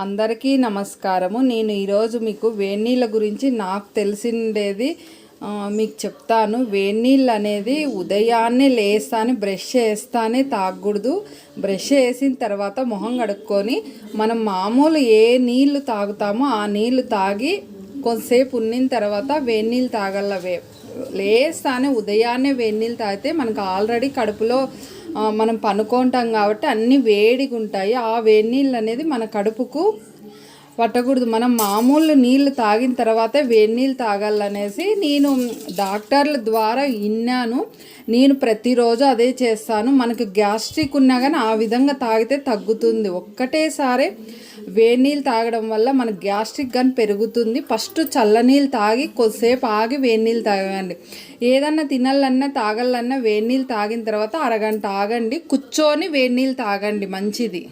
అందరికీ నమస్కారము. నేను ఈరోజు మీకు వేడినీళ్ళ గురించి నాకు తెలిసిండేది మీకు చెప్తాను. వేడినీళ్ళు అనేది ఉదయాన్నే లేస్తానే బ్రష్ చేస్తానే తాగకూడదు. బ్రష్ చేసిన తర్వాత మొహం కడుక్కొని మనం మామూలు ఏ నీళ్ళు తాగుతామో ఆ నీళ్ళు తాగి కొంతసేపు ఉన్న తర్వాత వేడినీళ్ళు తాగల. లేస్తానే ఉదయాన్నే వేడినీళ్ళు తాగితే మనకు ఆల్రెడీ కడుపులో మనం పనుకుంటాం కాబట్టి అన్నీ వేడిగా ఉంటాయి. ఆ వేడి నీళ్ళు అనేది మన కడుపుకు పట్టకూడదు. మనం మామూలు నీళ్ళు తాగిన తర్వాత వేడి నీళ్ళు తాగాలనేసి నేను డాక్టర్ల ద్వారా విన్నాను. నేను ప్రతిరోజు అదే చేస్తాను. మనకు గ్యాస్ట్రిక్ ఉన్నా కానీ ఆ విధంగా తాగితే తగ్గుతుంది. ఒక్కటేసారి వేడి నీళ్ళు తాగడం వల్ల మన గ్యాస్ట్రిక్ కానీ పెరుగుతుంది. ఫస్ట్ చల్లనీళ్ళు తాగి కొద్దిసేపు ఆగి వేడి నీళ్ళు తాగండి. ఏదన్నా తినాలన్నా తాగాలన్నా వేడి నీళ్ళు తాగిన తర్వాత అరగంట ఆగండి, కూర్చొని వేడి నీళ్ళు తాగండి, మంచిది.